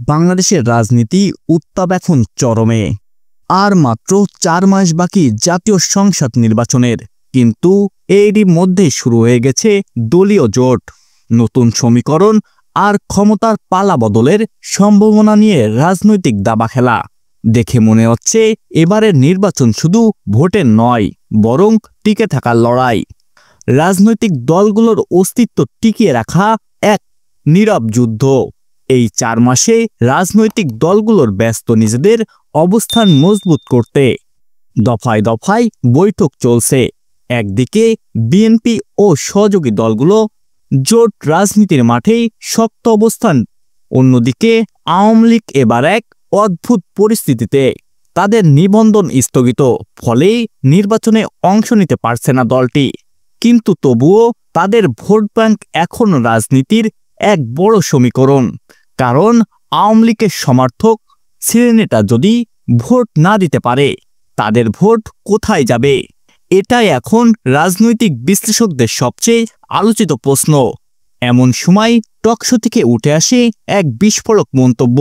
বাংলাদেশের রাজনীতি উত্তাপ এখন চরমে। আর মাত্র 4 মাস বাকি জাতীয় সংসদ নির্বাচনের, কিন্তু এরই মধ্যে শুরু হয়ে গেছে দলীয় জোট, নতুন সমীকরণ আর ক্ষমতার পালা বদলের সম্ভাবনা নিয়ে রাজনৈতিক দাবা খেলা। দেখে মনে হচ্ছে এবারের নির্বাচন শুধু ভোটের নয়, বরং টিকে থাকার লড়াই। রাজনৈতিক দলগুলোর অস্তিত্ব টিকিয়ে রাখা এক নীরব যুদ্ধ। এই 4 মাসে রাজনৈতিক দলগুলোর ব্যস্ত নিজেদের অবস্থান মজবুত করতে। দফায় দফায় বৈঠক চলছে। একদিকে বিএনপি ও সহযোগী দলগুলো জোট রাজনীতির মাঠে শক্ত অবস্থান, অন্যদিকে আওয়ামী লীগ এবার এক অদ্ভুত পরিস্থিতিতে। তাদের নিবন্ধন স্থগিত, ফলে নির্বাচনে অংশ নিতে পারছে না দলটি। কিন্তু তবুও তাদের ভোট ব্যাংক এখন রাজনীতির এক বড় সমীকরণ। কারণ আওয়ামী লীগের সমর্থক শ্রেণীটা যদি ভোট না দিতে পারে, তাদের ভোট কোথায় যাবে? এটাই এখন রাজনৈতিক বিশ্লেষকদের সবচেয়ে আলোচিত প্রশ্ন। এমন সময় টকশো থেকে উঠে আসে এক বিস্ফোরক মন্তব্য।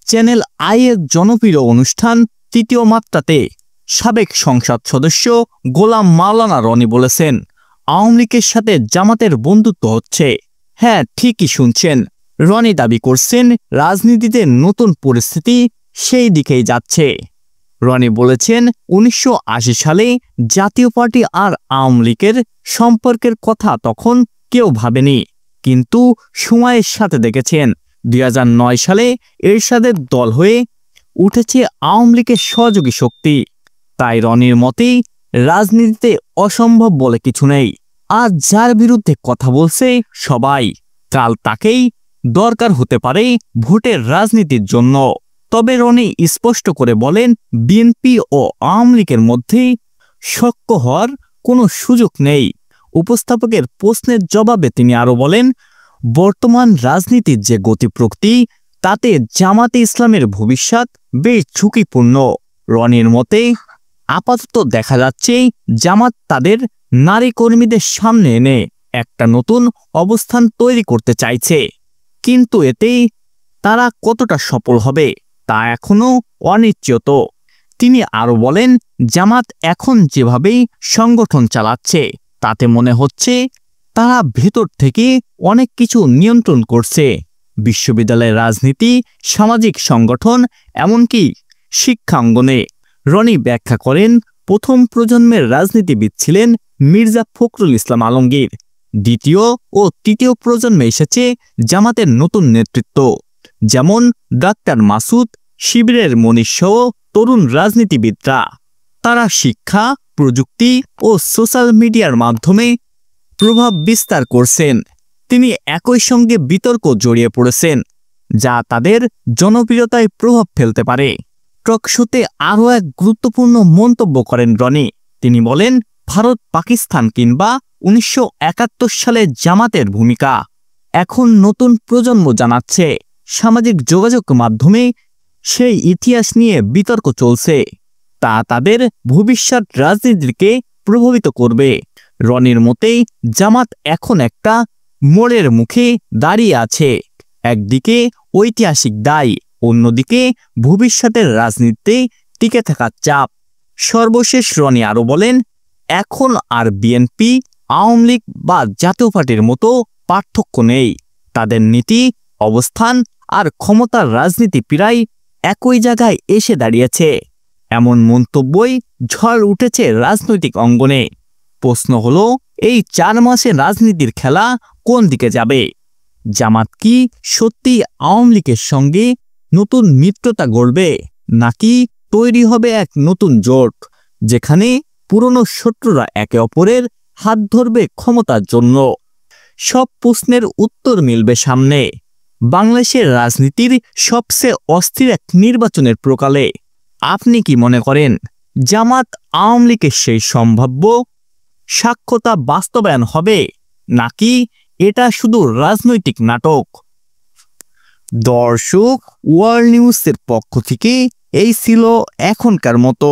চ্যানেল আই এর জনপ্রিয় অনুষ্ঠান তৃতীয় মাত্রাতে সাবেক সংসদ সদস্য গোলাম মাওলানা রনি বলেছেন, আওয়ামী লীগের সাথে জামাতের বন্ধুত্ব হচ্ছে। হ্যাঁ, ঠিকই শুনছেন। রনি দাবি করছেন রাজনীতিতে নতুন পরিস্থিতি সেই দিকেই যাচ্ছে। রনি বলেছেন, 1980 সালে জাতীয় পার্টি আর আওয়ামী লীগের সম্পর্কের কথা তখন কেউ ভাবেনি, কিন্তু সময়ের সাথে দেখেছেন 2009 সালে এরশাদের দল হয়ে উঠেছে আওয়ামী লীগের সহযোগী শক্তি। তাই রনির মতেই রাজনীতিতে অসম্ভব বলে কিছু নেই। আর যার বিরুদ্ধে কথা বলছে সবাই, কাল তাকেই দরকার হতে পারে ভোটের রাজনীতির জন্য। তবে রনি স্পষ্ট করে বলেন, বিএনপি ও আওয়ামী লীগের মধ্যে সখ্য হওয়ার কোনো সুযোগ নেই। উপস্থাপকের প্রশ্নের জবাবে তিনি আরও বলেন, বর্তমান রাজনীতির যে গতি প্রকৃতি, তাতে জামাতে ইসলামের ভবিষ্যৎ বেশ ঝুঁকিপূর্ণ। রনির মতে আপাতত দেখা যাচ্ছে জামাত তাদের নারী কর্মীদের সামনে এনে একটা নতুন অবস্থান তৈরি করতে চাইছে, কিন্তু এতে তারা কতটা সফল হবে তা এখনও অনিশ্চিত। তিনি আরও বলেন, জামাত এখন যেভাবে সংগঠন চালাচ্ছে তাতে মনে হচ্ছে তারা ভেতর থেকে অনেক কিছু নিয়ন্ত্রণ করছে। বিশ্ববিদ্যালয়ের রাজনীতি, সামাজিক সংগঠন, এমনকি শিক্ষাঙ্গনে। রনি ব্যাখ্যা করেন, প্রথম প্রজন্মের রাজনীতিবিদ ছিলেন মির্জা ফখরুল ইসলাম আলমগীর। দ্বিতীয় ও তৃতীয় প্রজন্মে এসেছে জামাতের নতুন নেতৃত্ব, যেমন ডাক্তার মাসুদ, শিবিরের মনীষ সহ তরুণ রাজনীতিবিদরা। তারা শিক্ষা, প্রযুক্তি ও সোশ্যাল মিডিয়ার মাধ্যমে প্রভাব বিস্তার করছেন। তিনি একই সঙ্গে বিতর্ক জড়িয়ে পড়েছেন, যা তাদের জনপ্রিয়তায় প্রভাব ফেলতে পারে। টকশোতে আরও এক গুরুত্বপূর্ণ মন্তব্য করেন রনি। তিনি বলেন, ভারত পাকিস্তান কিংবা 1971 সালে জামাতের ভূমিকা এখন নতুন প্রজন্ম জানাচ্ছে। সামাজিক যোগাযোগ মাধ্যমে সেই ইতিহাস নিয়ে বিতর্ক চলছে, তা তাদের ভবিষ্যৎ রাজনীতিকে প্রভাবিত করবে। রনির মতেই জামাত এখন একটা মোড়ের মুখে দাঁড়িয়ে আছে। একদিকে ঐতিহাসিক দায়, অন্যদিকে ভবিষ্যতের রাজনীতিতে টিকে থাকার চাপ। সর্বশেষ রনি আরও বলেন, এখন আর বিএনপি, আওয়ামী লীগ বা জাতীয় পার্টির মতো পার্থক্য নেই। তাদের নীতি, অবস্থান আর ক্ষমতার রাজনীতি প্রায় একই জায়গায় এসে দাঁড়িয়েছে। এমন মন্তব্যই ঝড় উঠেছে রাজনৈতিক অঙ্গনে। প্রশ্ন হলো, এই 4 মাসে রাজনীতির খেলা কোন দিকে যাবে? জামাত কি সত্যি আওয়ামী লীগের সঙ্গে নতুন মিত্রতা গড়বে, নাকি তৈরি হবে এক নতুন জোট, যেখানে পুরনো শত্রুরা একে অপরের হাত ধরবে ক্ষমতার জন্য? সব প্রশ্নের উত্তর মিলবে সামনে। বাংলাদেশের রাজনীতির সবচেয়ে অস্থির এক নির্বাচনের প্রকালে। আপনি কি মনে করেন, জামাত আওয়ামী লীগের সেই সম্ভাব্য সাক্ষ্যতা বাস্তবায়ন হবে, নাকি এটা শুধু রাজনৈতিক নাটক? দর্শক, ওয়ার্ল্ড নিউজের পক্ষ থেকে এই ছিল এখনকার মতো।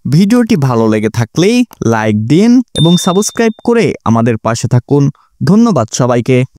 ভিডিওটি ভালো লেগে থাকলে লাইক দিন এবং সাবস্ক্রাইব করে আমাদের পাশে থাকুন। ধন্যবাদ সবাইকে।